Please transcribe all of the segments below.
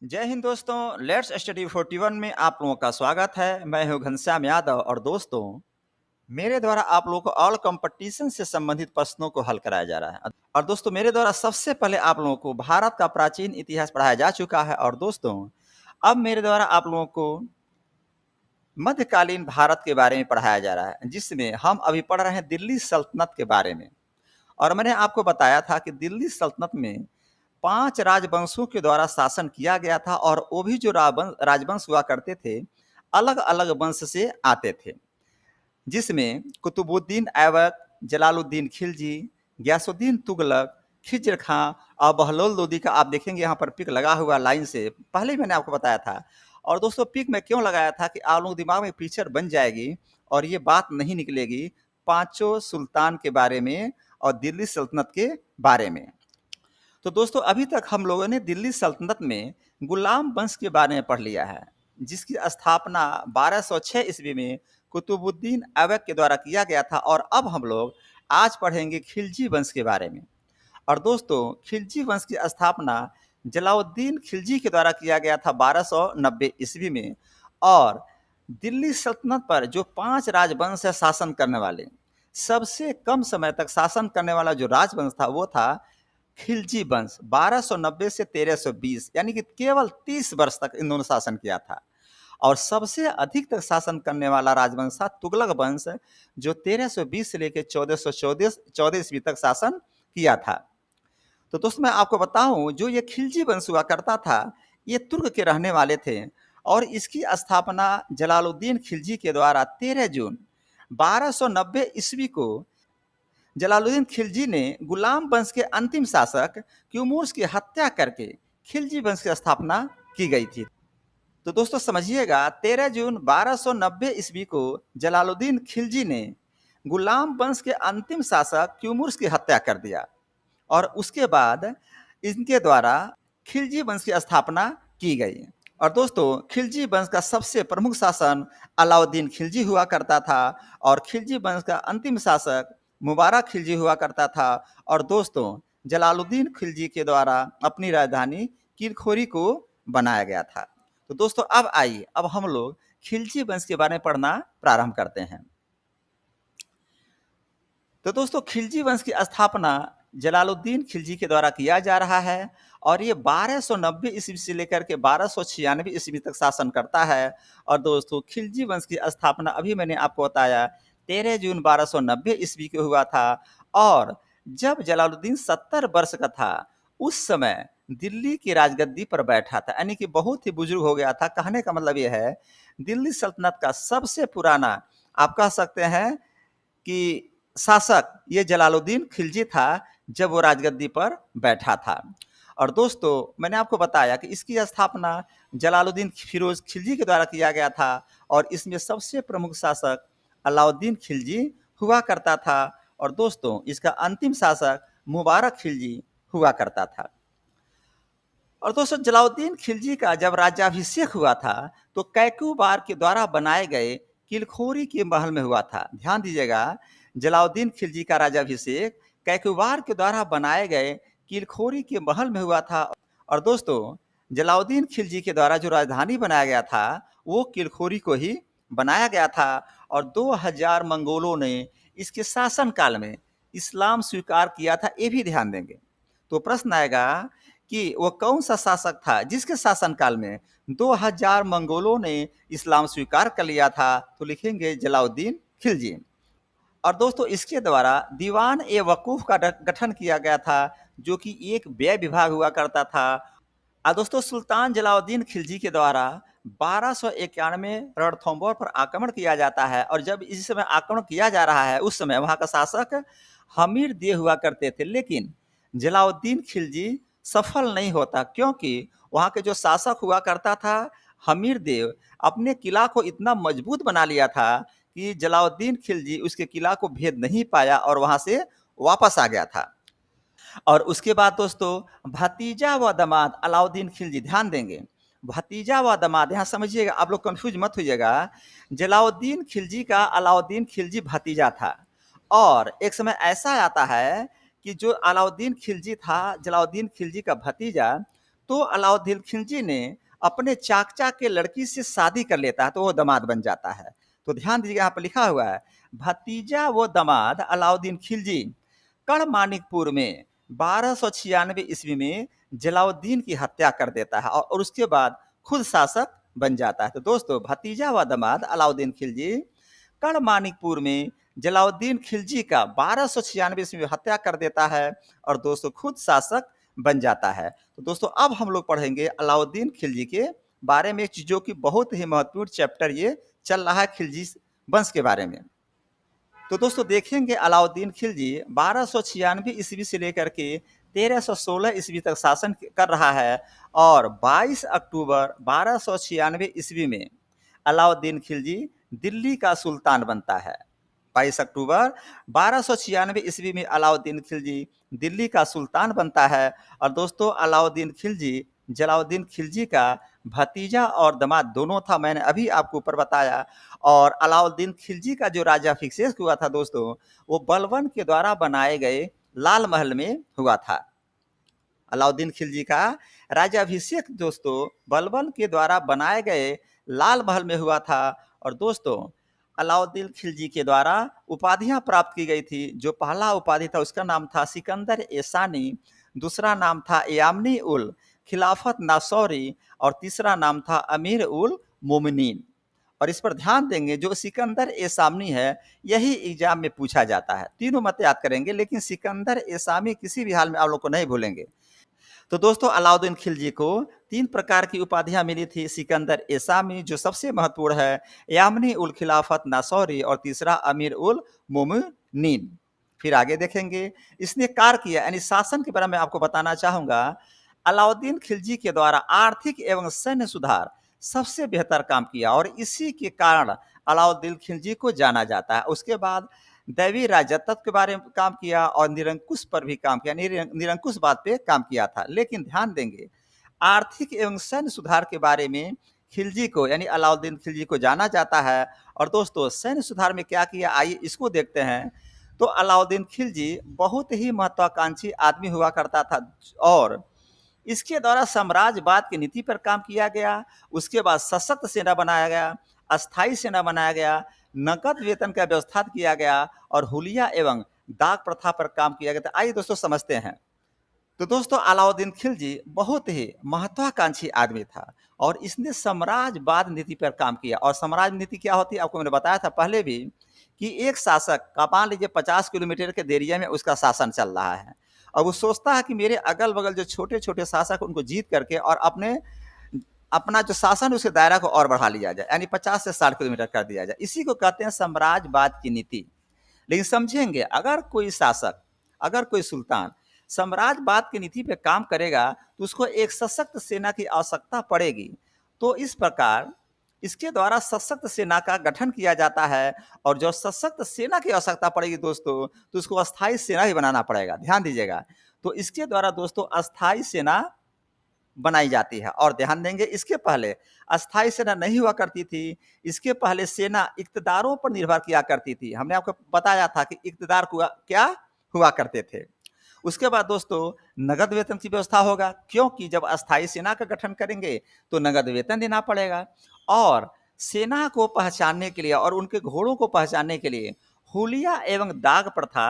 जय हिंद दोस्तों, let's study 41 में आप लोगों का स्वागत है। मैं हूं घनश्याम यादव और दोस्तों मेरे द्वारा आप लोगों को ऑल कंपटीशन से संबंधित प्रश्नों को हल कराया जा रहा है। और दोस्तों मेरे द्वारा सबसे पहले आप लोगों को भारत का प्राचीन इतिहास पढ़ाया जा चुका है और दोस्तों अब मेरे द्वारा आप लोगों को मध्यकालीन भारत के बारे में पढ़ाया जा रहा है, जिसमें हम अभी पढ़ रहे हैं दिल्ली सल्तनत के बारे में। और मैंने आपको बताया था कि दिल्ली सल्तनत में 5 राजवंशों के द्वारा शासन किया गया था और वो भी जो राजवंश हुआ करते थे, अलग-अलग वंश से आते थे। जिसमें कुतुबुद्दीन ऐबक, जलालुद्दीन खिलजी, गयासुद्दीन तुगलक, खिज्र खां और बहलोल लोदी का आप देखेंगे यहाँ पर पिक लगा हुआ लाइन से, पहले ही मैंने आपको बताया था। और दोस्तों पिक में क्यों लगाया था कि आप लोगों के दिमाग में पिक्चर बन जाएगी और ये बात नहीं निकलेगी पाँचों सुल्तान के बारे में और दिल्ली सल्तनत के बारे में। तो दोस्तों अभी तक हम लोगों ने दिल्ली सल्तनत में गुलाम वंश के बारे में पढ़ लिया है, जिसकी स्थापना 1206 ईस्वी में कुतुबुद्दीन ऐबक के द्वारा किया गया था। और अब हम लोग आज पढ़ेंगे खिलजी वंश के बारे में। और दोस्तों खिलजी वंश की स्थापना जलालुद्दीन खिलजी के द्वारा किया गया था 1290 ईस्वी में। और दिल्ली सल्तनत पर जो 5 राजवंश है शासन करने वाले, सबसे कम समय तक शासन करने वाला जो राजवंश था वो था खिलजी वंश। 1290 से 1320 यानी कि केवल 30 वर्ष तक इन दोनों शासन किया था। और सबसे अधिक तक शासन करने वाला राजवंश था तुगलक वंश, जो 1320 से लेकर 1414 ईस्वी तक शासन किया था। तो दोस्तों मैं आपको बताऊं, जो ये खिलजी वंश हुआ करता था, ये तुर्क के रहने वाले थे और इसकी स्थापना जलालुद्दीन खिलजी के द्वारा 13 जून 1290 ईस्वी को जलालुद्दीन खिलजी ने गुलाम वंश के अंतिम शासक क्यूमुर्स की हत्या करके खिलजी वंश की स्थापना की गई थी। तो दोस्तों समझिएगा, 13 जून 1290 ईस्वी को जलालुद्दीन खिलजी ने गुलाम वंश के अंतिम शासक क्यूमुर्स की हत्या कर दिया और उसके बाद इनके द्वारा खिलजी वंश की स्थापना की गई। और दोस्तों खिलजी वंश का सबसे प्रमुख शासन अलाउद्दीन खिलजी हुआ करता था और खिलजी वंश का अंतिम शासक मुबारक खिलजी हुआ करता था। और दोस्तों जलालुद्दीन खिलजी के द्वारा अपनी राजधानी किलखोरी को बनाया गया था। तो दोस्तों अब आइए, अब हम लोग खिलजी वंश के बारे में पढ़ना प्रारंभ करते हैं। तो दोस्तों खिलजी वंश की स्थापना जलालुद्दीन खिलजी के द्वारा किया जा रहा है और ये 1290 ईस्वी से लेकर के 1296 ईस्वी तक शासन करता है। और दोस्तों खिलजी वंश की स्थापना अभी मैंने आपको बताया 13 जून 1290 ईस्वी को हुआ था। और जब जलालुद्दीन 70 वर्ष का था, उस समय दिल्ली की राजगद्दी पर बैठा था, यानी कि बहुत ही बुजुर्ग हो गया था। कहने का मतलब यह है दिल्ली सल्तनत का सबसे पुराना आप कह सकते हैं कि शासक ये जलालुद्दीन खिलजी था जब वो राजगद्दी पर बैठा था। और दोस्तों मैंने आपको बताया कि इसकी स्थापना जलालुद्दीन फिरोज खिलजी के द्वारा किया गया था और इसमें सबसे प्रमुख शासक अलाउद्दीन खिलजी हुआ करता था। और दोस्तों इसका अंतिम शासक मुबारक खिलजी हुआ करता था। और दोस्तों जलालुद्दीन खिलजी का जब राज्याभिषेक हुआ था तो कैकूबार के द्वारा बनाए गए किलखोरी के महल में हुआ था। ध्यान दीजिएगा, जलालुद्दीन खिलजी का राज्याभिषेक कैकूबार के द्वारा बनाए गए किलखोरी के महल में हुआ था। और दोस्तों जलालुद्दीन खिलजी के द्वारा जो राजधानी बनाया गया था वो किलखोरी को ही बनाया गया था। और 2000 मंगोलों ने इसके शासनकाल में इस्लाम स्वीकार किया था, ये भी ध्यान देंगे। तो प्रश्न आएगा कि वो कौन सा शासक था जिसके शासनकाल में 2000 मंगोलों ने इस्लाम स्वीकार कर लिया था, तो लिखेंगे जलालुद्दीन खिलजी। और दोस्तों इसके द्वारा दीवान ए वकूफ का गठन किया गया था, जो कि एक व्यय विभाग हुआ करता था। और दोस्तों सुल्तान जलालुद्दीन खिलजी के द्वारा 1291 रणथंबोर पर आक्रमण किया जाता है। और जब इस समय आक्रमण किया जा रहा है उस समय वहां का शासक हमीर दे हुआ करते थे, लेकिन जलालुद्दीन खिलजी सफल नहीं होता, क्योंकि वहां के जो शासक हुआ करता था हमीर देव अपने किला को इतना मजबूत बना लिया था कि जलालुद्दीन खिलजी उसके किला को भेद नहीं पाया और वहां से वापस आ गया था। और उसके बाद दोस्तों भतीजा व दामाद अलाउद्दीन खिलजी, ध्यान देंगे भतीजा व दामाद, यहाँ समझिएगा, आप लोग कंफ्यूज मत होइएगा। जलालुद्दीन खिलजी का अलाउद्दीन खिलजी भतीजा था। और एक समय ऐसा आता है कि जो अलाउद्दीन खिलजी था, जलालुद्दीन खिलजी का भतीजा, तो अलाउद्दीन खिलजी ने अपने चाचा के लड़की से शादी कर लेता है, तो वो दामाद बन जाता है। तो ध्यान दीजिएगा, यहाँ पर लिखा हुआ है, भतीजा व दामाद अलाउद्दीन खिलजी कड़मानिकपुर में 1296 ईस्वी में जलाउद्दीन की हत्या कर देता है और उसके बाद खुद शासक बन जाता है। तो दोस्तों, भतीजा व दामाद अलाउद्दीन खिलजी कड़मानिकपुर में जलाउद्दीन खिलजी का 1296 ईस्वी में हत्या कर देता है और दोस्तों खुद शासक बन जाता है। तो दोस्तों, अब हम लोग पढ़ेंगे अलाउद्दीन खिलजी के बारे में, चीज़ों की बहुत ही महत्वपूर्ण चैप्टर ये चल रहा है खिलजी वंश के बारे में। तो दोस्तों, देखेंगे अलाउद्दीन खिलजी 1296 ईस्वी से लेकर के 1316 ईस्वी तक शासन कर रहा है और 22 अक्टूबर 1296 ईस्वी में अलाउद्दीन खिलजी दिल्ली का सुल्तान बनता है। 22 अक्टूबर 1296 ईस्वी में अलाउद्दीन खिलजी दिल्ली का सुल्तान बनता है और दोस्तों, अलाउद्दीन खिलजी जलाउद्दीन खिलजी का भतीजा और दामाद दोनों था, मैंने अभी आपको ऊपर बताया। और अलाउद्दीन खिलजी का जो राज्याभिषेक हुआ था दोस्तों, वो बलबन के द्वारा बनाए गए लाल महल में हुआ था। अलाउद्दीन खिलजी का राज्याभिषेक दोस्तों बलबन के द्वारा बनाए गए लाल महल में हुआ था। और दोस्तों, अलाउद्दीन खिलजी के द्वारा उपाधियां प्राप्त की गई थी। जो पहला उपाधि था उसका नाम था सिकंदर एसानी, दूसरा नाम था यामनी उल खिलाफत नासौरी और तीसरा नाम था अमीर उल मोमिनीन। और इस पर ध्यान देंगे, जो सिकंदर एसामी है यही एग्जाम में पूछा जाता है। तीनों मत याद करेंगे, लेकिन सिकंदर एसामी किसी भी हाल में आप लोग को नहीं भूलेंगे। तो दोस्तों, अलाउद्दीन खिलजी को 3 प्रकार की उपाधियां मिली थी। सिकंदर एसामी जो सबसे महत्वपूर्ण है, यामनी उल खिलाफत नासौरी और तीसरा अमीर उल मोमिनीन। फिर आगे देखेंगे इसने कार्य किया, यानी शासन के बारे में आपको बताना चाहूंगा। अलाउद्दीन खिलजी के द्वारा आर्थिक एवं सैन्य सुधार सबसे बेहतर काम किया और इसी के कारण अलाउद्दीन खिलजी को जाना जाता है। उसके बाद दैवी राजत्व के बारे में काम किया और निरंकुश पर भी काम किया, निरंकुशवाद पे काम किया था। लेकिन ध्यान देंगे, आर्थिक एवं सैन्य सुधार के बारे में खिलजी को, यानी अलाउद्दीन खिलजी को जाना जाता है। और दोस्तों, सैन्य सुधार में क्या किया, आइए इसको देखते हैं। तो अलाउद्दीन खिलजी बहुत ही महत्वाकांक्षी आदमी हुआ करता था और इसके द्वारा साम्राज्यवाद की नीति पर काम किया गया। उसके बाद सशक्त सेना बनाया गया, अस्थायी सेना बनाया गया, नकद वेतन का व्यवस्था किया गया और हुलिया एवं दाग प्रथा पर काम किया गया था। आइए दोस्तों समझते हैं। तो दोस्तों, अलाउद्दीन खिलजी बहुत ही महत्वाकांक्षी आदमी था और इसने साम्राज्यवाद नीति पर काम किया। और साम्राज्य नीति क्या होती है आपको मैंने बताया था पहले भी, कि एक शासक का मान लीजिए 50 किलोमीटर के एरिया में उसका शासन चल रहा है और वो सोचता है कि मेरे अगल बगल जो छोटे छोटे शासक उनको जीत करके और अपना जो शासन उसके दायरा को और बढ़ा लिया जाए, यानी 50 से 60 किलोमीटर कर दिया जाए। इसी को कहते हैं साम्राज्यवाद की नीति। लेकिन समझेंगे, अगर कोई शासक, अगर कोई सुल्तान साम्राज्यवाद की नीति पे काम करेगा तो उसको एक सशक्त सेना की आवश्यकता पड़ेगी। तो इस प्रकार इसके द्वारा सशक्त सेना का गठन किया जाता है और जो सशक्त सेना की आवश्यकता पड़ेगी दोस्तों, तो उसको अस्थायी सेना ही बनाना पड़ेगा। ध्यान दीजिएगा, तो इसके द्वारा दोस्तों अस्थायी सेना बनाई जाती है। और ध्यान देंगे, इसके पहले अस्थायी सेना नहीं हुआ करती थी। इसके पहले सेना इक़्तिदारों पर निर्भर किया करती थी। हमने आपको बताया था कि इक़्तिदार क्या हुआ करते थे। उसके बाद दोस्तों नगद वेतन की व्यवस्था होगा, क्योंकि जब अस्थायी सेना का गठन करेंगे तो नगद वेतन देना पड़ेगा। और सेना को पहचानने के लिए और उनके घोड़ों को पहचानने के लिए हुलिया एवं दाग प्रथा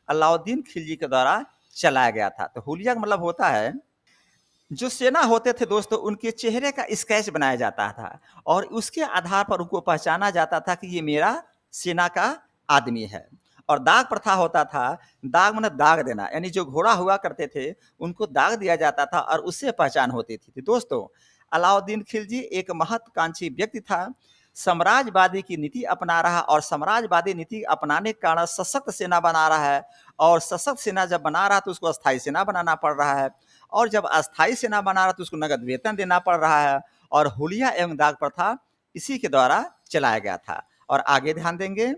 अलाउद्दीन खिलजी के द्वारा चलाया गया था। तो हुलिया का मतलब होता है, जो सेना होते थे दोस्तों उनके चेहरे का स्केच बनाया जाता था और उसके आधार पर उनको पहचाना जाता था कि ये मेरा सेना का आदमी है। और दाग प्रथा होता था, दाग मतलब दाग देना, यानी जो घोड़ा हुआ करते थे उनको दाग दिया जाता था और उससे पहचान होती थी। दोस्तों, अलाउद्दीन खिलजी एक महत्वाकांक्षी व्यक्ति था, साम्राज्यवादी की नीति अपना रहा और साम्राज्यवादी नीति अपनाने के कारण सशक्त सेना बना रहा है। और सशक्त सेना जब बना रहा है तो उसको अस्थायी सेना बनाना पड़ रहा है और जब अस्थायी सेना बना रहा तो उसको नगद वेतन देना पड़ रहा है। और हुलिया एवं दाग प्रथा इसी के द्वारा चलाया गया था। और आगे ध्यान देंगे,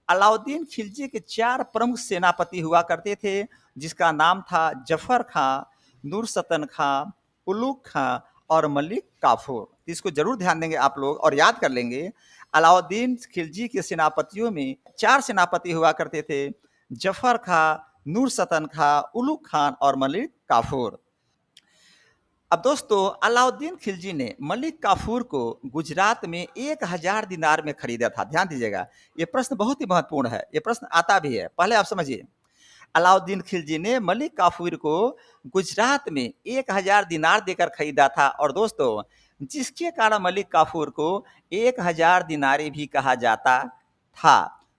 अलाउद्दीन खिलजी के 4 प्रमुख सेनापति हुआ करते थे, जिसका नाम था जफर खां, नूरसतन खां, उलुग खां और मलिक काफूर। इसको जरूर ध्यान देंगे आप लोग और याद कर लेंगे। अलाउद्दीन खिलजी के सेनापतियों में 4 सेनापति हुआ करते थे, जफर खां, नूरसतन खां, उलुग खान और मलिक काफूर। अब दोस्तों अलाउद्दीन खिलजी ने मलिक काफूर को गुजरात में 1000 दिनार में खरीदा था। ध्यान दीजिएगा, ये प्रश्न बहुत ही महत्वपूर्ण है, ये प्रश्न आता भी है, पहले आप समझिए। अलाउद्दीन खिलजी ने मलिक काफूर को गुजरात में 1000 दिनार देकर खरीदा था और दोस्तों जिसके कारण मलिक काफूर को 1000 दिनारी भी कहा जाता था।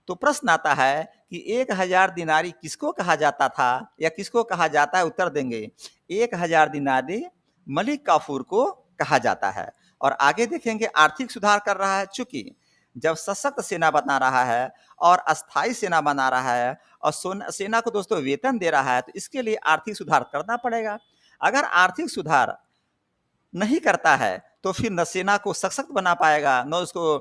तो प्रश्न आता है कि 1000 दिनारी किसको कहा जाता था या किसको कहा जाता है? उत्तर देंगे 1000 दिनारी मलिक काफूर को कहा जाता है। और आगे देखेंगे आर्थिक सुधार कर रहा है, चूंकि जब सशक्त सेना बना रहा है और अस्थाई सेना बना रहा है और सेना को दोस्तों वेतन दे रहा है, तो इसके लिए आर्थिक सुधार करना पड़ेगा। अगर आर्थिक सुधार नहीं करता है तो फिर न सेना को सशक्त बना पाएगा, न उसको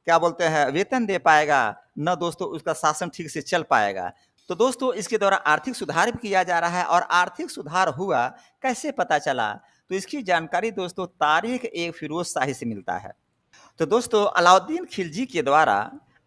क्या बोलते हैं वेतन दे पाएगा, न दोस्तों उसका शासन ठीक से चल पाएगा। तो दोस्तों इसके द्वारा आर्थिक सुधार भी किया जा रहा है और आर्थिक सुधार हुआ कैसे पता चला? तो इसकी जानकारी दोस्तों तारीख ए फिरोज शाही से मिलता है। तो दोस्तों अलाउद्दीन खिलजी के द्वारा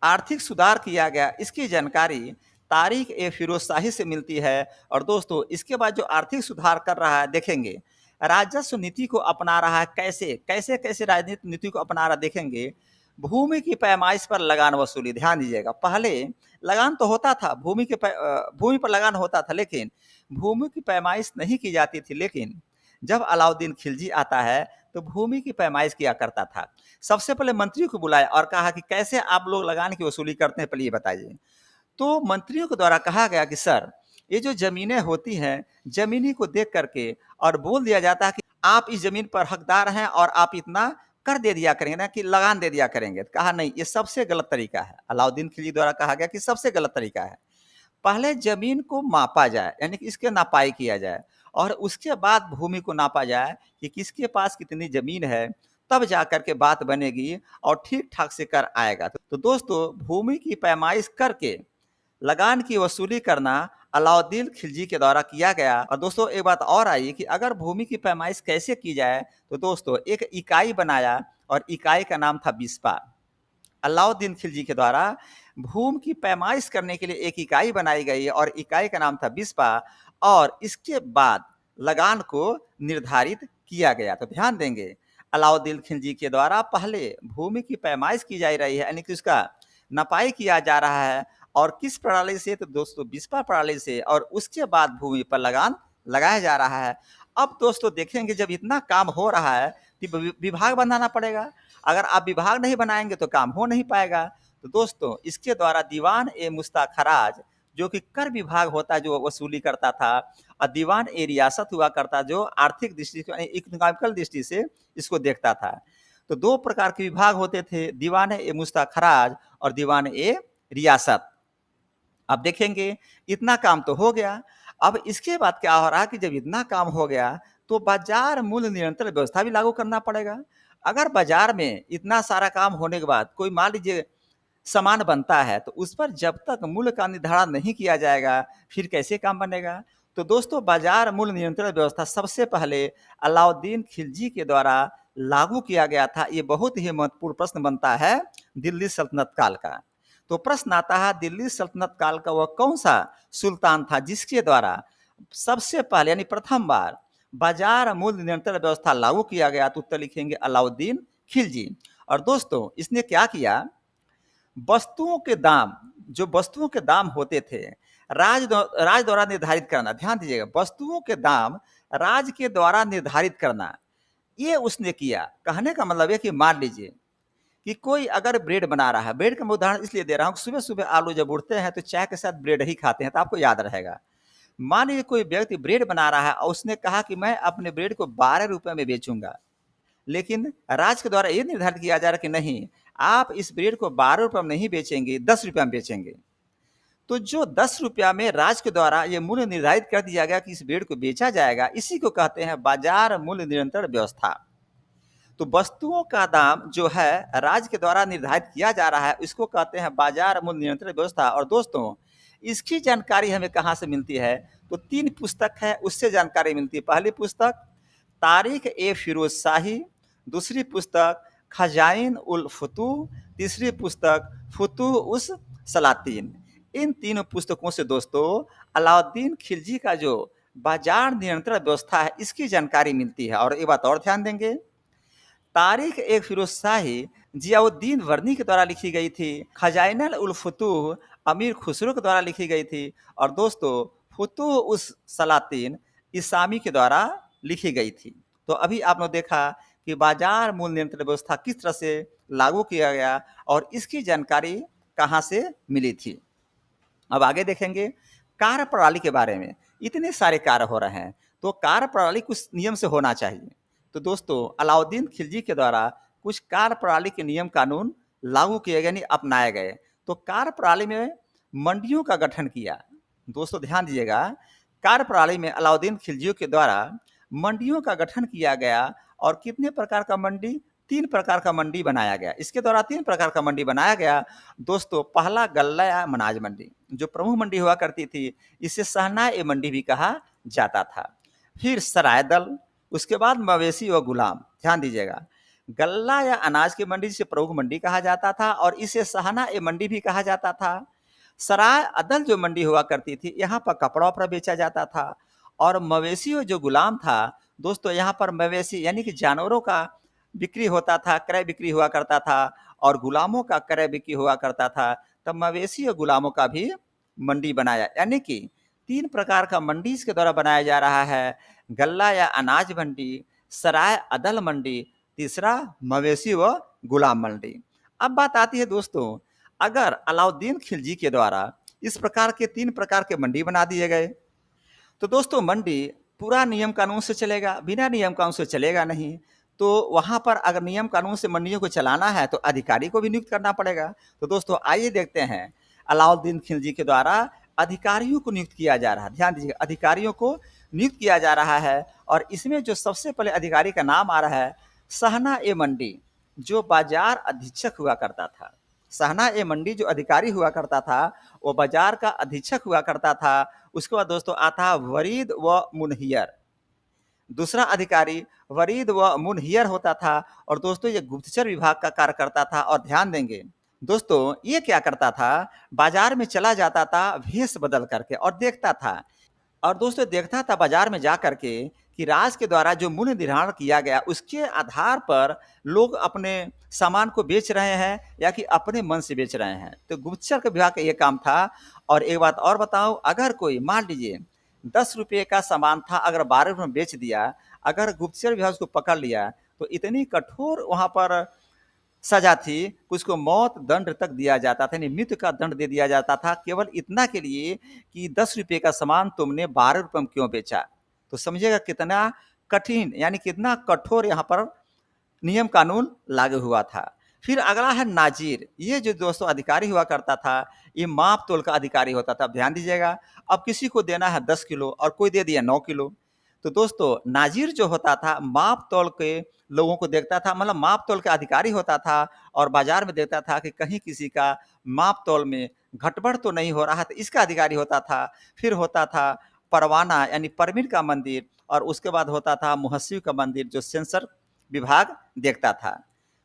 आर्थिक सुधार किया गया, इसकी जानकारी तारीख ए फिरोज शाही से मिलती है। और दोस्तों इसके बाद जो आर्थिक सुधार कर रहा है देखेंगे, राजस्व नीति को अपना रहा है। कैसे कैसे कैसे राजनीतिक नीति को अपना रहा देखेंगे। भूमि की पैमाइश पर लगान वसूली, ध्यान दीजिएगा, पहले लगान तो होता था, भूमि पर लगान होता था, लेकिन भूमि की पैमाइश नहीं की जाती थी। लेकिन जब अलाउद्दीन खिलजी आता है तो भूमि की पैमाइश किया करता था। सबसे पहले मंत्रियों को बुलाया और कहा कि कैसे आप लोग लगान की वसूली करते हैं, पहले ये बताइए। तो मंत्रियों के द्वारा कहा गया कि सर ये जो जमीनें होती हैं, जमीनी को देख करके और बोल दिया जाता है कि आप इस जमीन पर हकदार हैं और आप इतना कर दे दिया करेंगे ना, कि लगान दे दिया करेंगे। तो कहा नहीं, ये सबसे गलत तरीका है। अलाउद्दीन खिलजी द्वारा कहा गया कि सबसे गलत तरीका है, पहले जमीन को मापा जाए, यानी कि इसके नापाई किया जाए और उसके बाद भूमि को नापा जाए कि किसके पास कितनी जमीन है, तब जा करके बात बनेगी और ठीक ठाक से कर आएगा। तो दोस्तों भूमि की पैमाइश करके लगान की वसूली करना अलाउद्दीन खिलजी के द्वारा किया गया। और दोस्तों एक बात और आई कि अगर भूमि की पैमाइश कैसे की जाए, तो दोस्तों एक इकाई बनाया और इकाई का नाम था बिस्पा। अलाउद्दीन खिलजी के द्वारा भूमि की पैमाइश करने के लिए एक इकाई बनाई गई और इकाई का नाम था बिस्पा और इसके बाद लगान को निर्धारित किया गया। तो ध्यान देंगे, अलाउद्दीन खिलजी के द्वारा पहले भूमि की पैमाइश की जा रही है, यानी कि उसका नपाई किया जा रहा है। और किस प्रणाली से? तो दोस्तों बिस्पा प्रणाली से। और उसके बाद भूमि पर लगान लगाया जा रहा है। अब दोस्तों देखेंगे, जब इतना काम हो रहा है तो विभाग बनाना पड़ेगा। अगर आप विभाग नहीं बनाएंगे तो काम हो नहीं पाएगा। तो दोस्तों इसके द्वारा दीवान ए मुस्तखराज, जो कि कर विभाग होता है, जो वसूली करता था, और दीवान ए रियासत हुआ करता, जो आर्थिक दृष्टि से, इकोनॉमिकल दृष्टि से इसको देखता था। तो दो प्रकार के विभाग होते थे, दीवान ए मुस्तखराज और दीवान ए रियासत। अब देखेंगे इतना काम तो हो गया। अब इसके बाद क्या हो रहा है कि जब इतना काम हो गया तो बाजार मूल्य नियंत्रण व्यवस्था भी लागू करना पड़ेगा। अगर बाजार में इतना सारा काम होने के बाद कोई मान लीजिए सामान बनता है, तो उस पर जब तक मूल्य का निर्धारण नहीं किया जाएगा फिर कैसे काम बनेगा? तो दोस्तों बाजार मूल्य नियंत्रण व्यवस्था सबसे पहले अलाउद्दीन खिलजी के द्वारा लागू किया गया था। ये बहुत ही महत्वपूर्ण प्रश्न बनता है दिल्ली सल्तनत काल का। तो प्रश्न आता है दिल्ली सल्तनत काल का वह कौन सा सुल्तान था जिसके द्वारा सबसे पहले यानी प्रथम बार बाजार मूल्य नियंत्रण व्यवस्था लागू किया गया? तो उत्तर लिखेंगे अलाउद्दीन खिलजी। और दोस्तों इसने क्या किया, वस्तुओं के दाम, जो वस्तुओं के दाम होते थे राज द्वारा निर्धारित करना, ध्यान दीजिएगा, वस्तुओं के दाम राज के द्वारा निर्धारित करना, ये उसने किया। कहने का मतलब है कि मान लीजिए कि कोई अगर ब्रेड बना रहा है, ब्रेड का मैं उदाहरण इसलिए दे रहा हूँ, सुबह सुबह आलू जब उठते हैं तो चाय के साथ ब्रेड ही खाते हैं, तो आपको याद रहेगा। मान लीजिए कोई व्यक्ति ब्रेड बना रहा है और उसने कहा कि मैं अपने ब्रेड को 12 रुपए में बेचूंगा, लेकिन राज के द्वारा ये निर्धारित किया जा रहा है कि नहीं, आप इस ब्रेड को 12 रुपए में नहीं बेचेंगे, 10 रुपया में बेचेंगे। तो जो 10 रुपया में राज के द्वारा ये मूल्य निर्धारित कर दिया गया कि इस ब्रेड को बेचा जाएगा, इसी को कहते हैं बाजार मूल्य नियंत्रण व्यवस्था। तो वस्तुओं का दाम जो है राज्य के द्वारा निर्धारित किया जा रहा है, इसको कहते हैं बाजार मूल्य नियंत्रण व्यवस्था। और दोस्तों इसकी जानकारी हमें कहाँ से मिलती है? तो 3 पुस्तक है, उससे जानकारी मिलती है। पहली पुस्तक तारीख ए फिरोज शाही, दूसरी पुस्तक खजाइन उल फतूह, तीसरी पुस्तक फतूह उस सलातीन। इन तीनों पुस्तकों से दोस्तों अलाउद्दीन खिलजी का जो बाजार नियंत्रण व्यवस्था है, इसकी जानकारी मिलती है। और एक बात और ध्यान देंगे, तारीख एक फिरोज शाही जियाउद्दीन वर्नी के द्वारा लिखी गई थी। खजाइनल उल फुतूह अमीर खुसरो के द्वारा लिखी गई थी। और दोस्तों फुतूह उस सलातीन इसामी के द्वारा लिखी गई थी। तो अभी आपने देखा कि बाजार मूल्य नियंत्रण व्यवस्था किस तरह से लागू किया गया और इसकी जानकारी कहाँ से मिली थी। अब आगे देखेंगे कार्य प्रणाली के बारे में। इतने सारे कार्य हो रहे हैं, तो कार्य प्रणाली कुछ नियम से होना चाहिए। तो दोस्तों अलाउद्दीन खिलजी के द्वारा कुछ कार्य प्रणाली के नियम कानून लागू किए गए, यानी अपनाए गए। तो कार्य प्रणाली में मंडियों का गठन किया। दोस्तों ध्यान दीजिएगा, कार्य प्रणाली में अलाउद्दीन खिलजी के द्वारा मंडियों का गठन किया गया। और कितने प्रकार का मंडी? 3 प्रकार का मंडी बनाया गया। इसके द्वारा 3 प्रकार का मंडी बनाया गया। दोस्तों पहला गल्ला या अनाज मंडी, जो प्रमुख मंडी हुआ करती थी, इसे शहनाई मंडी भी कहा जाता था। फिर सराय दल, उसके बाद मवेशी व गुलाम। ध्यान दीजिएगा, गल्ला या अनाज की मंडी जिसे प्रमुख मंडी कहा जाता था और इसे शहनाई मंडी भी कहा जाता था। सराय अदल जो मंडी हुआ करती थी, यहाँ पर कपड़ा वपड़ा बेचा जाता था। और मवेशी जो गुलाम था, दोस्तों यहाँ पर मवेशी यानी कि जानवरों का बिक्री होता था, क्रय बिक्री हुआ करता था। और गुलामों का क्रय बिक्री हुआ करता था। तब मवेशी और गुलामों का भी मंडी बनाया, यानी कि 3 प्रकार का मंडी इसके द्वारा बनाया जा रहा है। गल्ला या अनाज मंडी, सराय अदल मंडी, तीसरा मवेशी व गुलाम मंडी। अब बात आती है दोस्तों, अगर अलाउद्दीन खिलजी के द्वारा इस प्रकार के 3 प्रकार के मंडी बना दिए गए, तो दोस्तों मंडी पूरा नियम कानून से चलेगा, बिना नियम कानून से चलेगा नहीं। तो वहाँ पर अगर नियम कानून से मंडियों को चलाना है तो अधिकारी को भी नियुक्त करना पड़ेगा। तो दोस्तों आइए देखते हैं, अलाउद्दीन खिलजी के द्वारा अधिकारियों को नियुक्त किया जा रहा है। ध्यान दीजिए, अधिकारियों को नियुक्त किया जा रहा है। और इसमें जो सबसे पहले अधिकारी का नाम आ रहा है, सहना ए मंडी, जो बाजार अधीक्षक हुआ करता था। सहना ए मंडी जो अधिकारी हुआ करता था, वो बाजार का अधीक्षक हुआ करता था। उसके बाद दोस्तों आता है वरीद व मुनहियर, दूसरा अधिकारी वरीद व मुनहियर होता था। और दोस्तों ये गुप्तचर विभाग का कार्य करता था। और ध्यान देंगे दोस्तों, ये क्या करता था, बाजार में चला जाता था भेष बदल करके और देखता था। और दोस्तों देखता था बाजार में जा करके कि राज के द्वारा जो मूल्य निर्धारण किया गया, उसके आधार पर लोग अपने सामान को बेच रहे हैं या कि अपने मन से बेच रहे हैं। तो गुप्तचर के विभाग का ये काम था। और एक बात और बताऊं, अगर कोई मान लीजिए 10 रुपये का सामान था, अगर 12 रुपये में बेच दिया, अगर गुप्तचर विभाग उसको पकड़ लिया, तो इतनी कठोर वहाँ पर सजा थी, उसको मौत दंड तक दिया जाता था, यानी मृत्यु का दंड दे दिया जाता था, केवल इतना के लिए कि 10 रुपये का सामान तुमने 12 रुपये में क्यों बेचा। तो समझिएगा कितना कठिन, यानी कितना कठोर यहाँ पर नियम कानून लागू हुआ था। फिर अगला है नाजिर। ये जो दोस्तों अधिकारी हुआ करता था, ये माप तोल का अधिकारी होता था। अब ध्यान दीजिएगा, अब किसी को देना है 10 किलो और कोई दे दिया 9 किलो, तो दोस्तों नाजिर जो होता था माप तोल के लोगों को देखता था, मतलब माप तोल का अधिकारी होता था। और बाजार में देखता था कि कहीं किसी का माप तोल में घटबड़ तो नहीं हो रहा, तो इसका अधिकारी होता था। फिर होता था परवाना यानी परमिट का मंदिर। और उसके बाद होता था मुहस्सिब का मंदिर, जो सेंसर विभाग देखता था।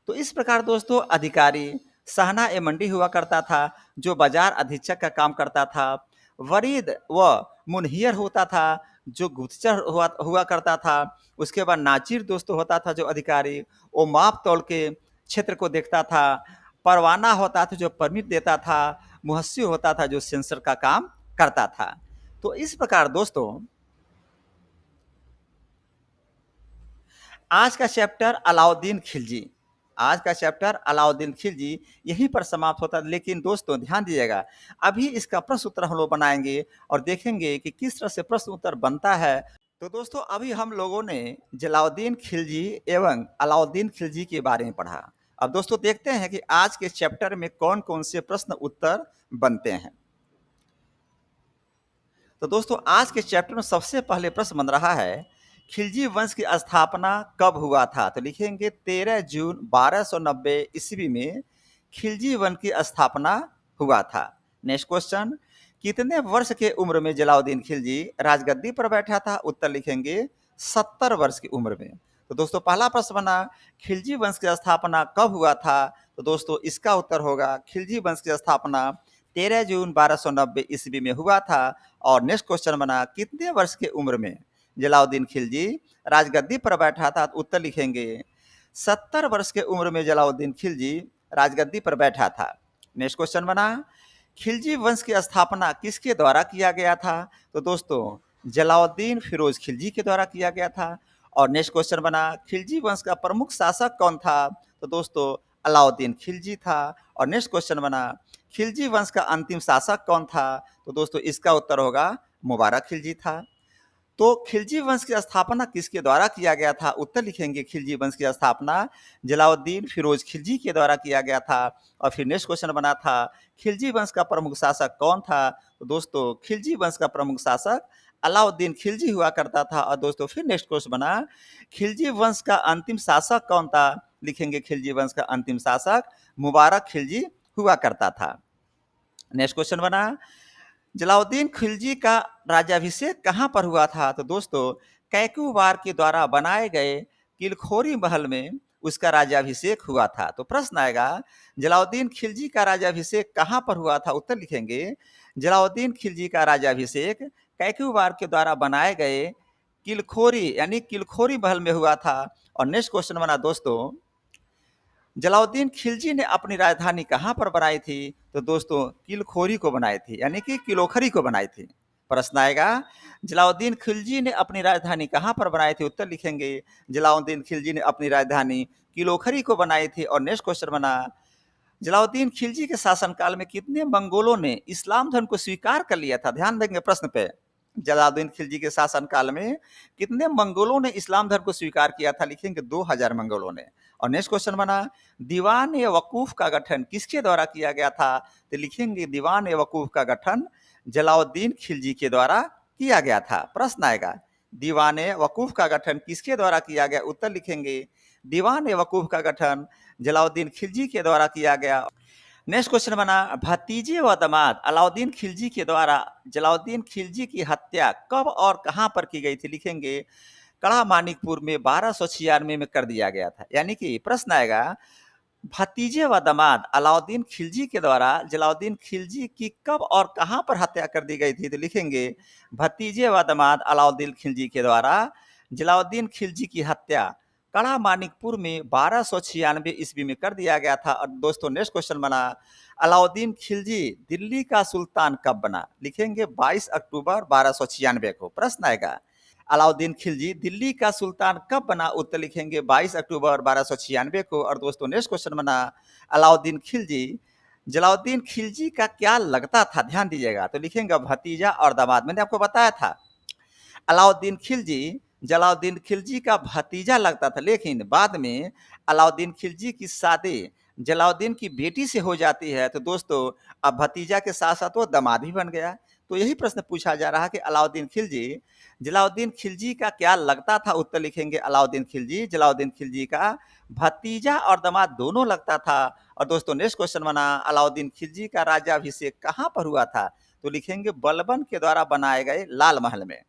तो इस प्रकार दोस्तों अधिकारी सहना ए मंडी हुआ करता था, जो बाजार अधीक्षक का काम करता था। वरीद व मुनहियर होता था, जो गुप्तचर हुआ करता था। उसके बाद नाजिर दोस्तों होता था जो अधिकारी, वो माप तोल के क्षेत्र को देखता था। परवाना होता था जो परमिट देता था। मुहस्सिब होता था जो सेंसर का काम करता था। तो इस प्रकार दोस्तों आज का चैप्टर अलाउद्दीन खिलजी, आज का चैप्टर अलाउद्दीन खिलजी यहीं पर समाप्त होता है। लेकिन दोस्तों ध्यान दीजिएगा, अभी इसका प्रश्न उत्तर हम लोग बनाएंगे और देखेंगे कि किस तरह से प्रश्न उत्तर बनता है। तो दोस्तों अभी हम लोगों ने जलाउद्दीन खिलजी एवं अलाउद्दीन खिलजी के बारे में पढ़ा। अब दोस्तों देखते हैं कि आज के चैप्टर में कौन कौन से प्रश्न उत्तर बनते हैं। तो दोस्तों आज के चैप्टर में सबसे पहले प्रश्न बन रहा है, खिलजी वंश की स्थापना कब हुआ था। तो लिखेंगे 13 जून 1290 ईस्वी में खिलजी वंश की स्थापना हुआ था। नेक्स्ट क्वेश्चन, कितने वर्ष के उम्र में जलाउद्दीन खिलजी राजगद्दी पर बैठा था। उत्तर लिखेंगे 70 वर्ष की उम्र में। तो दोस्तों पहला प्रश्न बना, खिलजी वंश की स्थापना कब हुआ था। तो दोस्तों इसका उत्तर होगा खिलजी वंश की स्थापना 13 जून 1290 ईस्वी में हुआ था। और नेक्स्ट क्वेश्चन बना, कितने वर्ष की उम्र में जलालुद्दीन खिलजी राजगद्दी पर बैठा था? तो उत्तर लिखेंगे 70 वर्ष के उम्र में जलालुद्दीन खिलजी राजगद्दी पर बैठा था। नेक्स्ट क्वेश्चन बना, खिलजी वंश की स्थापना किसके द्वारा किया गया था? तो दोस्तों जलालुद्दीन फिरोज खिलजी के द्वारा किया गया था। और नेक्स्ट क्वेश्चन बना, खिलजी वंश का प्रमुख शासक कौन था? तो दोस्तों अलाउद्दीन खिलजी था। और नेक्स्ट क्वेश्चन बना, खिलजी वंश का अंतिम शासक कौन था? तो दोस्तों इसका उत्तर होगा मुबारक खिलजी था। तो खिलजी वंश की स्थापना किसके द्वारा किया गया था? उत्तर लिखेंगे खिलजी वंश की स्थापना जलालुद्दीन फिरोज खिलजी के द्वारा किया गया था। और फिर नेक्स्ट क्वेश्चन बना था, खिलजी वंश का प्रमुख शासक कौन था? तो दोस्तों खिलजी वंश का प्रमुख शासक अलाउद्दीन खिलजी हुआ करता था। और दोस्तों फिर नेक्स्ट क्वेश्चन बना, खिलजी वंश का अंतिम शासक कौन था? लिखेंगे खिलजी वंश का अंतिम शासक मुबारक खिलजी हुआ करता था। नेक्स्ट क्वेश्चन बना, जलालुद्दीन खिलजी का राज्याभिषेक कहाँ पर हुआ था? तो दोस्तों कैकूबार के द्वारा बनाए गए किलखोरी महल में उसका राज्याभिषेक हुआ था। तो प्रश्न आएगा, जलालुद्दीन खिलजी का राज्याभिषेक कहाँ पर हुआ था? उत्तर लिखेंगे जलालुद्दीन खिलजी का राज्याभिषेक कैकूबार के द्वारा बनाए गए किलखोरी यानी किलखोरी महल में हुआ था। और नेक्स्ट क्वेश्चन बना दोस्तों, जलालुद्दीन खिलजी ने अपनी राजधानी कहाँ पर बनाई थी? तो दोस्तों किलखोरी को बनाई थी यानी कि किलोखरी को बनाई थी। प्रश्न आएगा, जलालुद्दीन खिलजी ने अपनी राजधानी कहाँ पर बनाई थी? उत्तर लिखेंगे जलालुद्दीन खिलजी ने अपनी राजधानी किलोखरी को बनाई थी। और नेक्स्ट क्वेश्चन बना, जलालुद्दीन खिलजी के शासनकाल में कितने मंगोलों ने इस्लाम धर्म को स्वीकार कर लिया था? ध्यान देंगे प्रश्न पे, जलालुद्दीन खिलजी के शासनकाल में कितने मंगोलों ने इस्लाम धर्म को स्वीकार किया था? लिखेंगे 2000 मंगोलों ने। और नेक्स्ट क्वेश्चन बना, दीवान ए वकूफ का गठन किसके द्वारा किया गया था? तो लिखेंगे दीवान ए वकूफ का गठन जलालुद्दीन खिलजी के द्वारा किया गया था। प्रश्न आएगा, दीवान ए वकूफ का गठन किसके द्वारा किया गया? उत्तर लिखेंगे दीवान ए वकूफ का गठन जलालुद्दीन खिलजी के द्वारा किया गया। नेक्स्ट क्वेश्चन बना, भतीजे व दामाद अलाउद्दीन खिलजी के द्वारा जलालुद्दीन खिलजी की हत्या कब और कहां पर की गई थी? लिखेंगे कड़ा मानिकपुर में 1296 में कर दिया गया था। यानी कि प्रश्न आएगा, भतीजे व दामाद अलाउद्दीन खिलजी के द्वारा जलालुद्दीन खिलजी की कब और कहां पर हत्या कर दी गई थी? तो लिखेंगे भतीजे व दामाद अलाउद्दीन खिलजी के द्वारा जलालुद्दीन खिलजी की हत्या कड़ा मानिकपुर में 1296 ईस्वी में कर दिया गया था। और दोस्तों नेक्स्ट क्वेश्चन बना, अलाउद्दीन खिलजी दिल्ली का सुल्तान कब बना? लिखेंगे 22 अक्टूबर 1296 को। प्रश्न आएगा, अलाउद्दीन खिलजी दिल्ली का सुल्तान कब बना? उत्तर लिखेंगे 22 अक्टूबर 1296 को। और दोस्तों नेक्स्ट क्वेश्चन बना, अलाउद्दीन खिलजी जलालुद्दीन खिलजी का क्या लगता था? ध्यान दीजिएगा, तो लिखेंगे भतीजा और दामाद। मैंने आपको बताया था अलाउद्दीन खिलजी जलालुद्दीन खिलजी का भतीजा लगता था, लेकिन बाद में अलाउद्दीन खिलजी की शादी जलालुद्दीन की बेटी से हो जाती है। तो दोस्तों अब भतीजा के साथ साथ वो दामाद भी बन गया। तो यही प्रश्न पूछा जा रहा है कि अलाउद्दीन खिलजी जलालुद्दीन खिलजी का क्या लगता था? उत्तर लिखेंगे अलाउद्दीन खिलजी जलालुद्दीन खिलजी का भतीजा और दामाद दोनों लगता था। और दोस्तों नेक्स्ट क्वेश्चन बना, अलाउद्दीन खिलजी का राज्याभिषेक कहाँ पर हुआ था? तो लिखेंगे बलबन के द्वारा बनाए गए लाल महल में।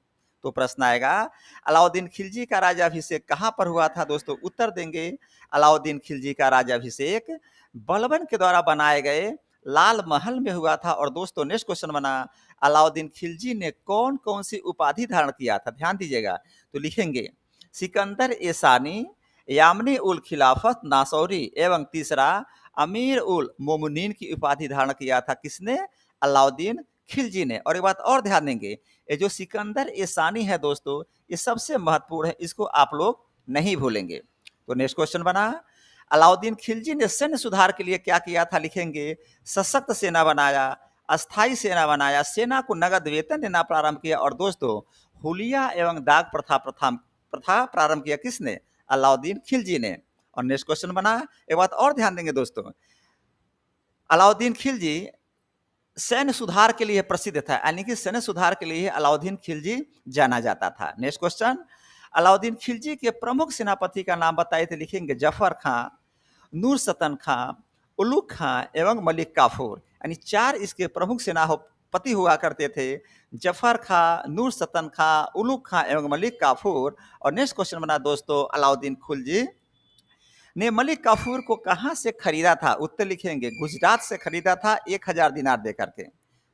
तो प्रश्न आएगा, अलाउद्दीन खिलजी का राज्याभिषेक कहाँ पर हुआ था? दोस्तों उत्तर देंगे अलाउद्दीन खिलजी का राज्याभिषेक बलबन के द्वारा बनाए गए लाल महल में हुआ था। और दोस्तों नेक्स्ट क्वेश्चन बना, अलाउद्दीन खिलजी ने कौन कौन सी उपाधि धारण किया था? ध्यान दीजिएगा, तो लिखेंगे सिकंदर ए सानी, यामनी उल खिलाफत नासौरी एवं तीसरा अमीर उल मोमिनीन की उपाधि धारण किया था। किसने? अलाउद्दीन खिलजी ने। और एक बात और ध्यान देंगे, ये जो सिकंदर ए सानी है दोस्तों, ये सबसे महत्वपूर्ण है, इसको आप लोग नहीं भूलेंगे। तो नेक्स्ट क्वेश्चन बना, अलाउद्दीन खिलजी ने सैन्य सुधार के लिए क्या किया था? लिखेंगे सशक्त सेना बनाया, अस्थाई सेना बनाया, सेना को नगद वेतन देना प्रारंभ किया। और दोस्तों हुलिया एवं दाग प्रथा प्रारंभ किया। किसने? अलाउद्दीन खिलजी ने। और नेक्स्ट क्वेश्चन बना, एक बात और ध्यान देंगे दोस्तों, अलाउद्दीन खिलजी सैन्य सुधार के लिए प्रसिद्ध था, यानी कि सैन्य सुधार के लिए अलाउद्दीन खिलजी जाना जाता था। नेक्स्ट क्वेश्चन, अलाउद्दीन खिलजी के प्रमुख सेनापति का नाम बताइए। तो लिखेंगे जफर खां, नूरसतन खां, उलुग खां एवं मलिक काफूर। यानी 4 इसके प्रमुख सेनापति हुआ करते थे, जफर खां, नूरसतन खां, उलुग खां एवं मलिक काफूर। और नेक्स्ट क्वेश्चन बना दोस्तों, अलाउद्दीन खिलजी ने मलिक काफूर को कहाँ से खरीदा था? उत्तर लिखेंगे गुजरात से खरीदा था 1000 दिनार दे करके।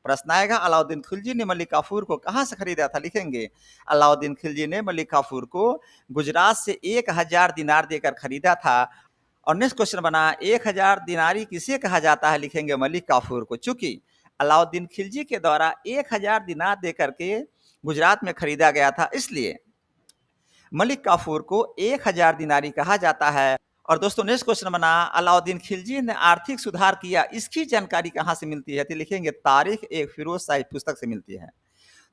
प्रश्न आएगा अलाउद्दीन खिलजी ने मलिक काफूर को कहाँ से खरीदा था? लिखेंगे अलाउद्दीन खिलजी ने मलिक काफूर को गुजरात से 1000 दिनार देकर खरीदा था। और नेक्स्ट क्वेश्चन बना 1000 दिनारी किसे कहा जाता है? लिखेंगे मलिक काफूर को। चूंकि अलाउद्दीन खिलजी के द्वारा 1000 दिनार दे करके गुजरात में खरीदा गया था, इसलिए मलिक काफूर को 1000 दिनारी कहा जाता है। और दोस्तों नेक्स्ट क्वेश्चन बना अलाउद्दीन खिलजी ने आर्थिक सुधार किया, इसकी जानकारी कहाँ से मिलती है? तो लिखेंगे तारीख एक फिरोज शाही पुस्तक से मिलती है।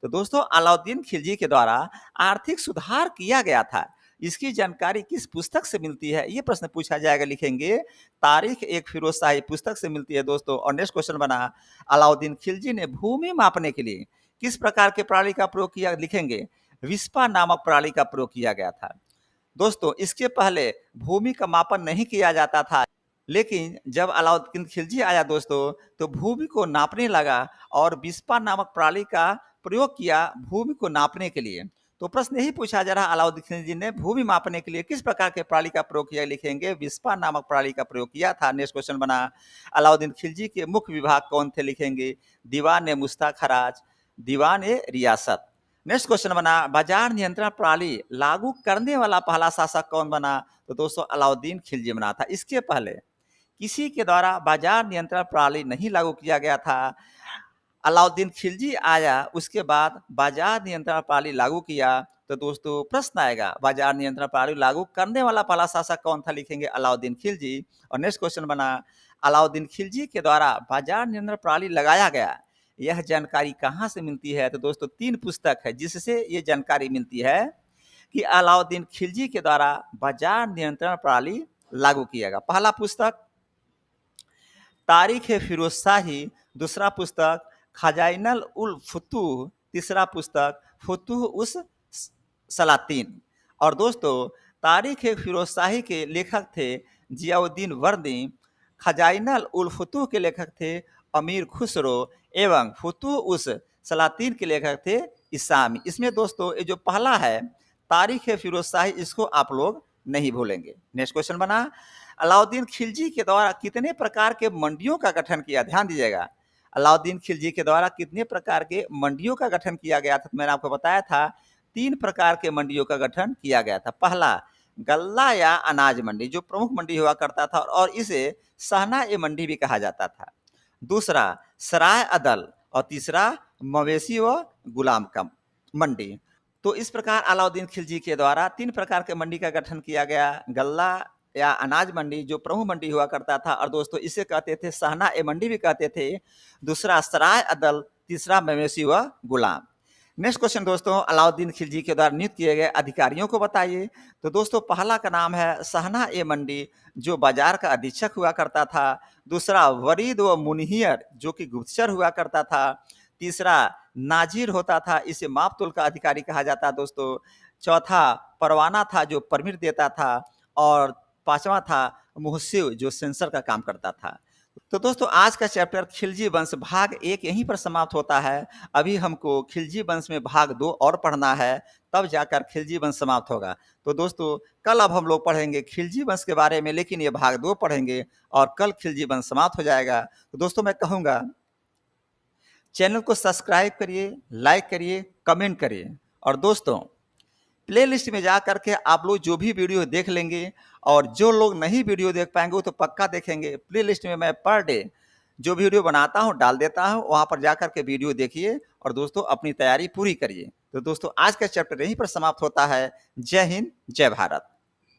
तो दोस्तों अलाउद्दीन खिलजी के द्वारा आर्थिक सुधार किया गया था, इसकी जानकारी किस पुस्तक से मिलती है? ये प्रश्न पूछा जाएगा। लिखेंगे तारीख एक फिरोज शाही पुस्तक से मिलती है दोस्तों। और नेक्स्ट क्वेश्चन बना अलाउद्दीन खिलजी ने भूमि मापने के लिए किस प्रकार के प्रणाली का प्रयोग किया? लिखेंगे विस्पा नामक प्रणाली का प्रयोग किया गया था। दोस्तों इसके पहले भूमि का मापन नहीं किया जाता था, लेकिन जब अलाउद्दीन खिलजी आया दोस्तों तो भूमि को नापने लगा और विस्पा नामक प्रणाली का प्रयोग किया भूमि को नापने के लिए। तो प्रश्न यही पूछा जा रहा अलाउद्दीन खिलजी ने भूमि मापने के लिए किस प्रकार के प्रणाली का प्रयोग किया? लिखेंगे विस्पा नामक प्रणाली का प्रयोग किया था। नेक्स्ट क्वेश्चन बना अलाउद्दीन खिलजी के मुख्य विभाग कौन थे? लिखेंगे दीवान ए मुस्ताखराज, दीवान ए रियासत। नेक्स्ट क्वेश्चन बना बाजार नियंत्रण प्रणाली लागू करने वाला पहला शासक कौन बना? तो दोस्तों अलाउद्दीन खिलजी बना था। इसके पहले किसी के द्वारा बाजार नियंत्रण प्रणाली नहीं लागू किया गया था। अलाउद्दीन खिलजी आया, उसके बाद बाजार नियंत्रण प्रणाली लागू किया। तो दोस्तों प्रश्न आएगा बाजार नियंत्रण प्रणाली लागू करने वाला पहला शासक कौन था? लिखेंगे अलाउद्दीन खिलजी। और नेक्स्ट क्वेश्चन बना अलाउद्दीन खिलजी के द्वारा बाजार नियंत्रण प्रणाली लगाया गया, यह जानकारी कहाँ से मिलती है? तो दोस्तों 3 पुस्तक है जिससे ये जानकारी मिलती है कि अलाउद्दीन खिलजी के द्वारा बाजार नियंत्रण प्रणाली लागू किया गया। पहला पुस्तक तारीख ए फिरोज शाही, दूसरा पुस्तक खजाइनल उल फुतूह, तीसरा पुस्तक फुतूह उस सलातीन। और दोस्तों तारीख ए फिरोज शाही के लेखक थे जियाउद्दीन वर्दी, खजाइनल उल फुतूह के लेखक थे अमीर खुसरो एवं फुतूह उस सलातीन के लेखक थे इसामी। इसमें दोस्तों ये जो पहला है तारीख ए फिरोज शाही, इसको आप लोग नहीं भूलेंगे। नेक्स्ट क्वेश्चन बना अलाउद्दीन खिलजी के द्वारा कितने प्रकार के मंडियों का गठन किया? ध्यान दीजिएगा अलाउद्दीन खिलजी के द्वारा कितने प्रकार के मंडियों का गठन किया गया था? तो मैंने आपको बताया था 3 प्रकार के मंडियों का गठन किया गया था। पहला गल्ला या अनाज मंडी, जो प्रमुख मंडी हुआ करता था और इसे सहना ए मंडी भी कहा जाता था। दूसरा सराय अदल और तीसरा मवेशी व गुलाम का मंडी। तो इस प्रकार अलाउद्दीन खिलजी के द्वारा 3 प्रकार के मंडी का गठन किया गया। गल्ला या अनाज मंडी जो प्रमुख मंडी हुआ करता था, और दोस्तों इसे कहते थे सहना ए मंडी भी कहते थे। दूसरा सराय अदल, तीसरा मवेशी व गुलाम। नेक्स्ट क्वेश्चन दोस्तों अलाउद्दीन खिलजी के द्वारा नियुक्त किए गए अधिकारियों को बताइए। तो दोस्तों पहला का नाम है सहना ए मंडी, जो बाजार का अधीक्षक हुआ करता था। दूसरा वरीद व मुनहियर, जो कि गुप्तचर हुआ करता था। तीसरा नाजिर होता था, इसे माप तोल का अधिकारी कहा जाता दोस्तों। चौथा परवाना था, जो परमिट देता था। और पांचवा था मुहस्सिब, जो सेंसर का काम करता था। तो दोस्तों आज का चैप्टर खिलजी वंश भाग 1 यहीं पर समाप्त होता है। अभी हमको खिलजी वंश में भाग 2 और पढ़ना है, तब जाकर खिलजी वंश समाप्त होगा। तो दोस्तों कल अब हम लोग पढ़ेंगे खिलजी वंश के बारे में, लेकिन ये भाग 2 पढ़ेंगे और कल खिलजी वंश समाप्त हो जाएगा। तो दोस्तों मैं कहूँगा चैनल को सब्सक्राइब करिए, लाइक करिए, कमेंट करिए। और दोस्तों प्लेलिस्ट में जा करके आप लोग जो भी वीडियो देख लेंगे, और जो लोग नहीं वीडियो देख पाएंगे वो तो पक्का देखेंगे। प्लेलिस्ट में मैं पर डे जो वीडियो बनाता हूँ डाल देता हूँ, वहाँ पर जा करके वीडियो देखिए और दोस्तों अपनी तैयारी पूरी करिए। तो दोस्तों आज का चैप्टर यहीं पर समाप्त होता है। जय हिंद, जय भारत।